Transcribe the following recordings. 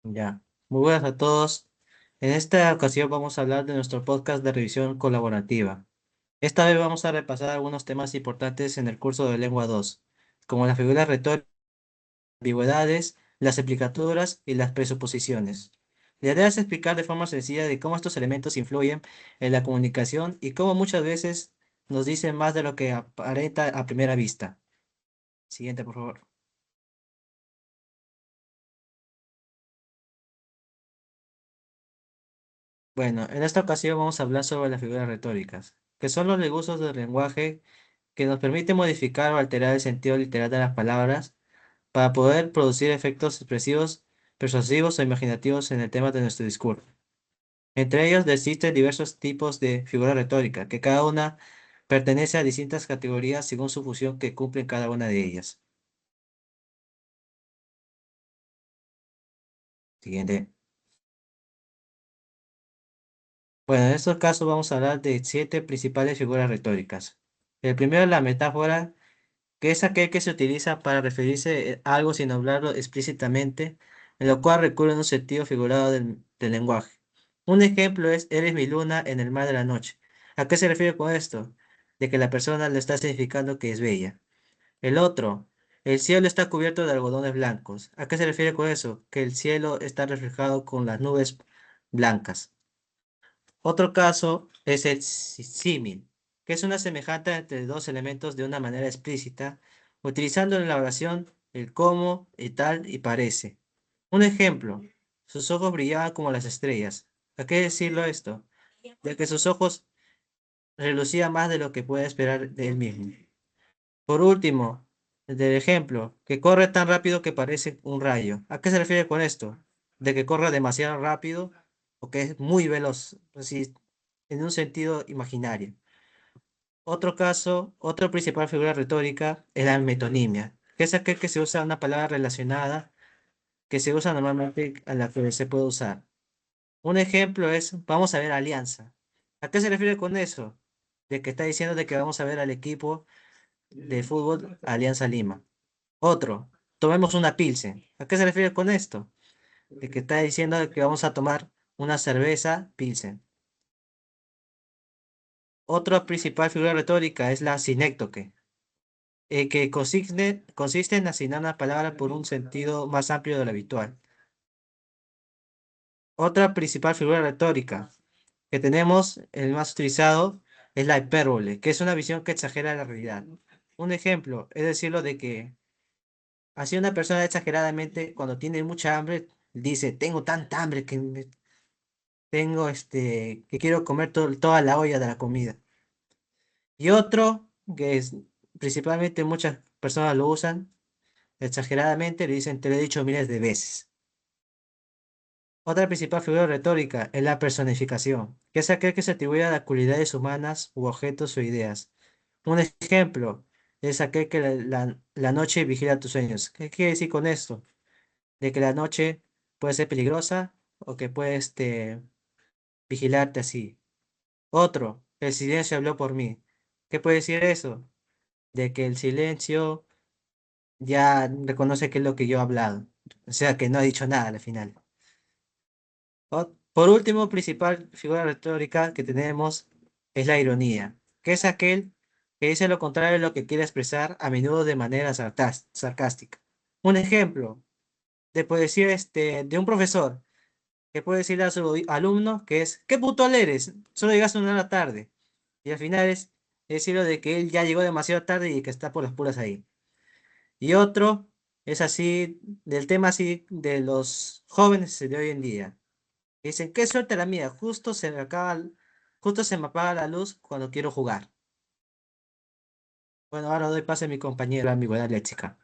Ya. Muy buenas a todos. En esta ocasión vamos a hablar de nuestro podcast de revisión colaborativa. Esta vez vamos a repasar algunos temas importantes en el curso de Lengua 2, como las figuras retóricas, ambigüedades, las explicaturas y las presuposiciones. La idea es explicar de forma sencilla de cómo estos elementos influyen en la comunicación y cómo muchas veces nos dicen más de lo que aparenta a primera vista. Siguiente, por favor. Bueno, en esta ocasión vamos a hablar sobre las figuras retóricas, que son los recursos del lenguaje que nos permiten modificar o alterar el sentido literal de las palabras para poder producir efectos expresivos, persuasivos o imaginativos en el tema de nuestro discurso. Entre ellos existen diversos tipos de figura retórica, que cada una pertenece a distintas categorías según su función que cumplen cada una de ellas. Siguiente. Bueno, en estos casos vamos a hablar de 7 principales figuras retóricas. El primero es la metáfora, que es aquel que se utiliza para referirse a algo sin hablarlo explícitamente, en lo cual recurre a un sentido figurado del lenguaje. Un ejemplo es, eres mi luna en el mar de la noche. ¿A qué se refiere con esto? De que la persona le está significando que es bella. El otro, el cielo está cubierto de algodones blancos. ¿A qué se refiere con eso? Que el cielo está reflejado con las nubes blancas. Otro caso es el símil, que es una semejanza entre dos elementos de una manera explícita, utilizando en la oración el como y tal y parece. Un ejemplo, sus ojos brillaban como las estrellas. ¿A qué decirlo esto? De que sus ojos relucían más de lo que puede esperar de él mismo. Por último, del ejemplo, que corre tan rápido que parece un rayo. ¿A qué se refiere con esto? De que corre demasiado rápido o que es muy veloz, así, en un sentido imaginario. Otro caso, otra principal figura retórica es la metonimia, que es aquel que se usa una palabra relacionada que se usa normalmente a la que se puede usar. Un ejemplo es, vamos a ver Alianza. ¿A qué se refiere con eso? De que está diciendo de que vamos a ver al equipo de fútbol Alianza Lima. Otro, tomemos una Pilsen. ¿A qué se refiere con esto? De que está diciendo de que vamos a tomar una cerveza Pilsen. Otra principal figura retórica es la sinécdoque, que consiste en asignar una palabra por un sentido más amplio de lo habitual. Otra principal figura retórica que tenemos, el más utilizado, es la hipérbole, que es una visión que exagera la realidad. Un ejemplo es decirlo de que así una persona exageradamente cuando tiene mucha hambre dice, tengo tanta hambre que tengo que quiero comer toda la olla de la comida. Y otro que es principalmente muchas personas lo usan exageradamente, le dicen, te lo he dicho miles de veces. Otra principal figura retórica es la personificación, que es aquel que se atribuye a las cualidades humanas u objetos o ideas. Un ejemplo es aquel que la noche vigila tus sueños. ¿Qué quiere decir con esto? De que la noche puede ser peligrosa o que puede vigilarte así. Otro, el silencio habló por mí. ¿Qué puede decir eso? De que el silencio ya reconoce que es lo que yo he hablado. O sea, que no ha dicho nada al final. Por último, principal figura retórica que tenemos es la ironía, que es aquel que dice lo contrario de lo que quiere expresar, a menudo de manera sarcástica. Un ejemplo de poesía de un profesor que puede decirle a su alumno que es, ¿qué puto eres? Solo llegaste una hora tarde. Y al final es decirlo de que él ya llegó demasiado tarde y que está por las puras ahí. Y otro es así, del tema así de los jóvenes de hoy en día. Dicen, qué suerte la mía, justo se me apaga la luz cuando quiero jugar. Bueno, ahora doy paso a mi compañero, ambigüedad léxica.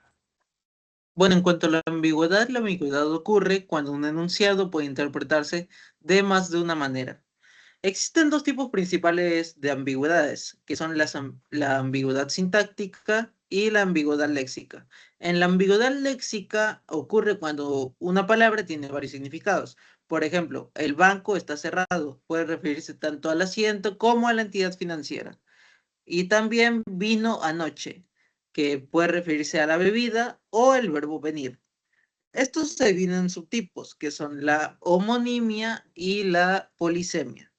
Bueno, en cuanto a la ambigüedad ocurre cuando un enunciado puede interpretarse de más de una manera. Existen dos tipos principales de ambigüedades, que son la ambigüedad sintáctica y la ambigüedad léxica. En la ambigüedad léxica ocurre cuando una palabra tiene varios significados. Por ejemplo, el banco está cerrado, puede referirse tanto al asiento como a la entidad financiera. Y también vino anoche, que puede referirse a la bebida o el verbo venir. Estos se dividen en subtipos, que son la homonimia y la polisemia.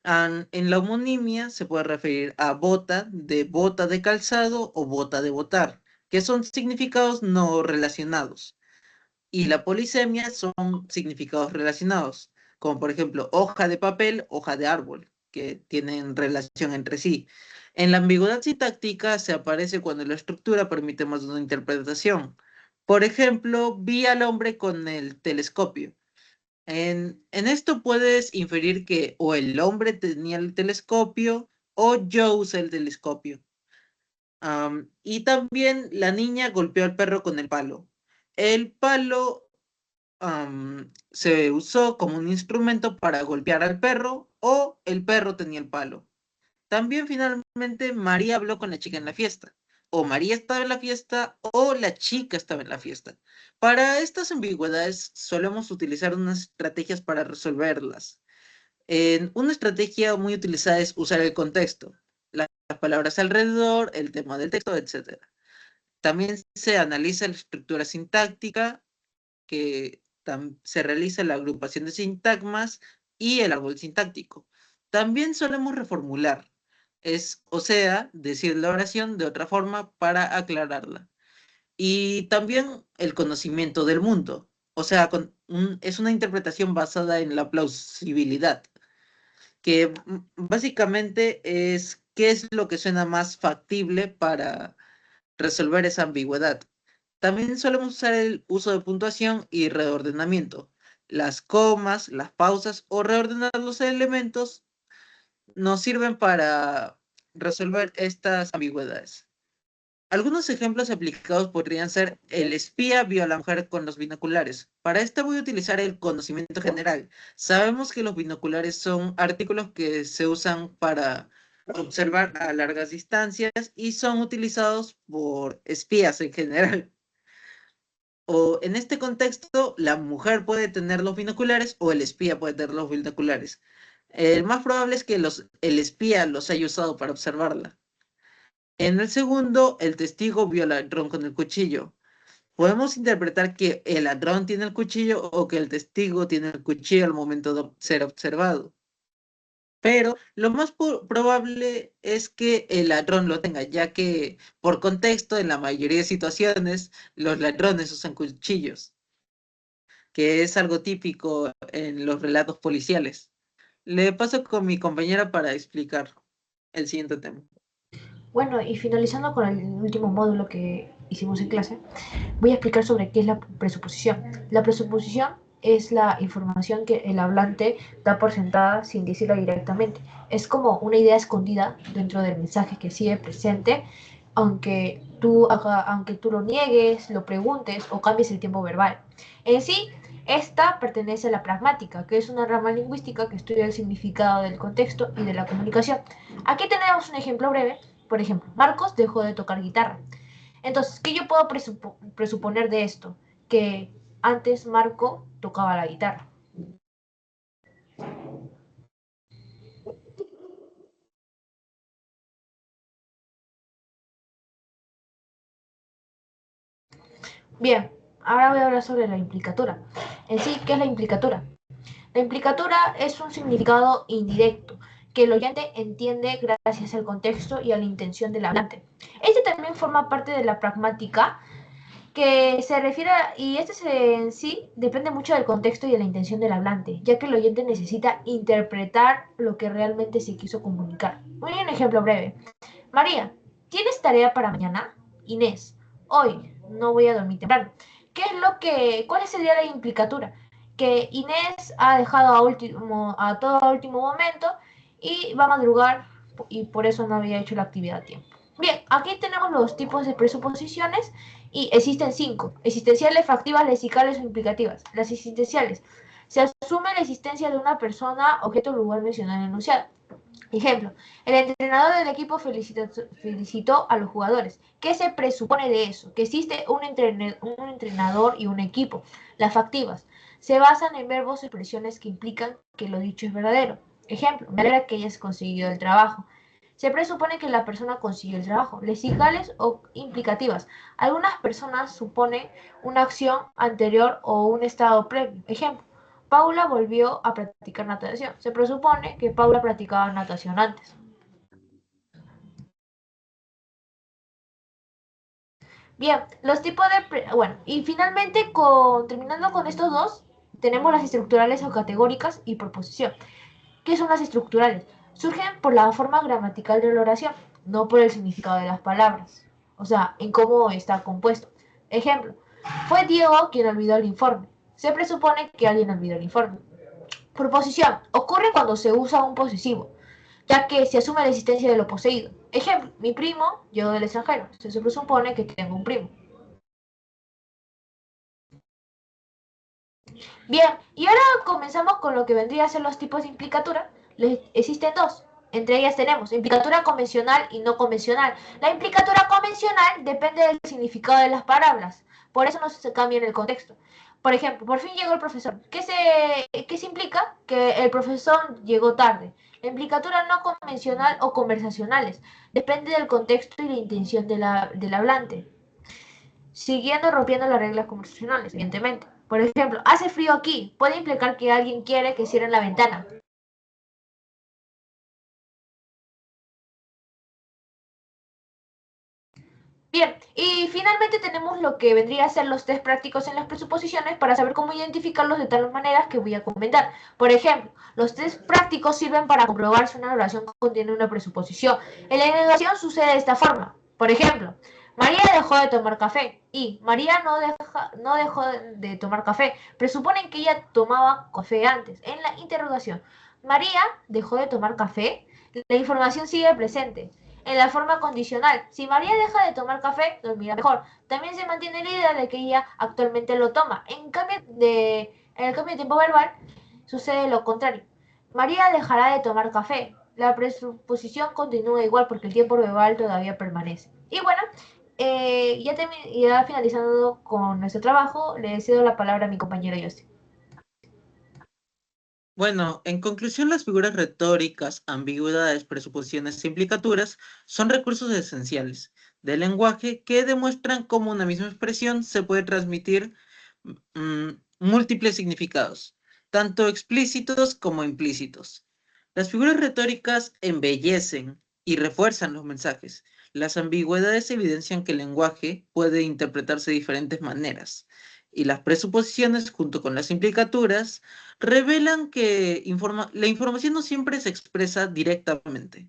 En la homonimia se puede referir a bota de calzado o bota de botar, que son significados no relacionados. Y la polisemia son significados relacionados, como por ejemplo hoja de papel, hoja de árbol, que tienen relación entre sí. En la ambigüedad sintáctica se aparece cuando la estructura permite más de una interpretación. Por ejemplo, vi al hombre con el telescopio. En esto puedes inferir que o el hombre tenía el telescopio o yo usé el telescopio. Y también la niña golpeó al perro con el palo. El palo se usó como un instrumento para golpear al perro o el perro tenía el palo. También finalmente María habló con la chica en la fiesta. O María estaba en la fiesta o la chica estaba en la fiesta. Para estas ambigüedades solemos utilizar unas estrategias para resolverlas. Una estrategia muy utilizada es usar el contexto, las palabras alrededor, el tema del texto, etc. También se analiza la estructura sintáctica, que se realiza la agrupación de sintagmas y el árbol sintáctico. También solemos reformular, o sea, decir la oración de otra forma para aclararla. Y también el conocimiento del mundo, o sea, es una interpretación basada en la plausibilidad, que básicamente es qué es lo que suena más factible para resolver esa ambigüedad. También solemos usar el uso de puntuación y reordenamiento. Las comas, las pausas o reordenar los elementos nos sirven para resolver estas ambigüedades. Algunos ejemplos aplicados podrían ser: el espía vio a la mujer con los binoculares. Para esto voy a utilizar el conocimiento general. Sabemos que los binoculares son artículos que se usan para observar a largas distancias y son utilizados por espías en general. O en este contexto, la mujer puede tener los binoculares o el espía puede tener los binoculares. El más probable es que el espía los haya usado para observarla. En el segundo, el testigo vio al ladrón con el cuchillo. Podemos interpretar que el ladrón tiene el cuchillo o que el testigo tiene el cuchillo al momento de ser observado. Pero lo más probable es que el ladrón lo tenga, ya que por contexto, en la mayoría de situaciones, los ladrones usan cuchillos, que es algo típico en los relatos policiales. Le paso con mi compañera para explicar el siguiente tema. Bueno, y finalizando con el último módulo que hicimos en clase, voy a explicar sobre qué es la presuposición. La presuposición es la información que el hablante da por sentada sin decirla directamente. Es como una idea escondida dentro del mensaje que sigue presente, aunque tú lo niegues, lo preguntes o cambies el tiempo verbal. En sí, esta pertenece a la pragmática, que es una rama lingüística que estudia el significado del contexto y de la comunicación. Aquí tenemos un ejemplo breve. Por ejemplo, Marcos dejó de tocar guitarra. Entonces, ¿qué yo puedo presuponer de esto? Que antes Marco tocaba la guitarra. Bien, ahora voy a hablar sobre la implicatura. En sí, ¿qué es la implicatura? La implicatura es un significado indirecto que el oyente entiende gracias al contexto y a la intención del hablante. Este también forma parte de la pragmática, que se refiere y en sí depende mucho del contexto y de la intención del hablante, ya que el oyente necesita interpretar lo que realmente se quiso comunicar. Un ejemplo breve. María, ¿tienes tarea para mañana? Inés, hoy no voy a dormir temprano. ¿Cuál sería la implicatura? Que Inés ha dejado a todo a último momento y va a madrugar y por eso no había hecho la actividad a tiempo. Bien, aquí tenemos los tipos de presuposiciones y existen 5: existenciales, factivas, lexicales o implicativas. Las existenciales: se asume la existencia de una persona, objeto o lugar mencionado en el enunciado. Ejemplo: el entrenador del equipo felicitó a los jugadores. ¿Qué se presupone de eso? Que existe un entrenador y un equipo. Las factivas: se basan en verbos o expresiones que implican que lo dicho es verdadero. Ejemplo: me alegra que hayas conseguido el trabajo. Se presupone que la persona consiguió el trabajo, lexicales o implicativas. Algunas personas suponen una acción anterior o un estado previo. Ejemplo, Paula volvió a practicar natación. Se presupone que Paula practicaba natación antes. Bien, los tipos de... Bueno, y finalmente, terminando con estos dos, tenemos las estructurales o categóricas y proposición. ¿Qué son las estructurales? Surgen por la forma gramatical de la oración, no por el significado de las palabras, o sea, en cómo está compuesto. Ejemplo, fue Diego quien olvidó el informe. Se presupone que alguien olvidó el informe. Proposición, ocurre cuando se usa un posesivo, ya que se asume la existencia de lo poseído. Ejemplo, mi primo llegó del extranjero. Se presupone que tengo un primo. Bien, y ahora comenzamos con lo que vendría a ser los tipos de implicatura. Existen dos. Entre ellas tenemos implicatura convencional y no convencional. La implicatura convencional depende del significado de las palabras. Por eso no se cambia en el contexto. Por ejemplo, por fin llegó el profesor. ¿Qué se implica? Que el profesor llegó tarde. La implicatura no convencional o conversacionales depende del contexto y la intención del hablante, siguiendo rompiendo las reglas conversacionales, evidentemente. Por ejemplo, hace frío aquí. Puede implicar que alguien quiere que cierren la ventana. Bien, y finalmente tenemos lo que vendría a ser los test prácticos en las presuposiciones para saber cómo identificarlos de tal manera que voy a comentar. Por ejemplo, los test prácticos sirven para comprobar si una oración contiene una presuposición. En la negación sucede de esta forma. Por ejemplo, María dejó de tomar café y María no dejó de tomar café. Presuponen que ella tomaba café antes. En la interrogación, María dejó de tomar café. La información sigue presente. En la forma condicional, si María deja de tomar café, dormirá mejor. También se mantiene la idea de que ella actualmente lo toma. En el cambio de tiempo verbal, sucede lo contrario. María dejará de tomar café. La presuposición continúa igual porque el tiempo verbal todavía permanece. Y bueno, ya finalizando con nuestro trabajo, le cedo la palabra a mi compañero Justin. Bueno, en conclusión, las figuras retóricas, ambigüedades, presuposiciones e implicaturas son recursos esenciales del lenguaje que demuestran cómo una misma expresión se puede transmitir múltiples significados, tanto explícitos como implícitos. Las figuras retóricas embellecen y refuerzan los mensajes. Las ambigüedades evidencian que el lenguaje puede interpretarse de diferentes maneras. Y las presuposiciones, junto con las implicaturas, revelan que la información no siempre se expresa directamente.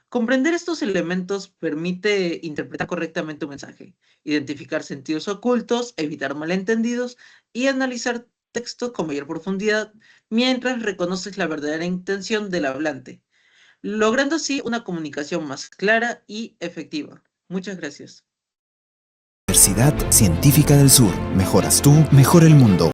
Comprender estos elementos permite interpretar correctamente un mensaje, identificar sentidos ocultos, evitar malentendidos y analizar textos con mayor profundidad mientras reconoces la verdadera intención del hablante, logrando así una comunicación más clara y efectiva. Muchas gracias. Universidad Científica del Sur. Mejoras tú, mejora el mundo.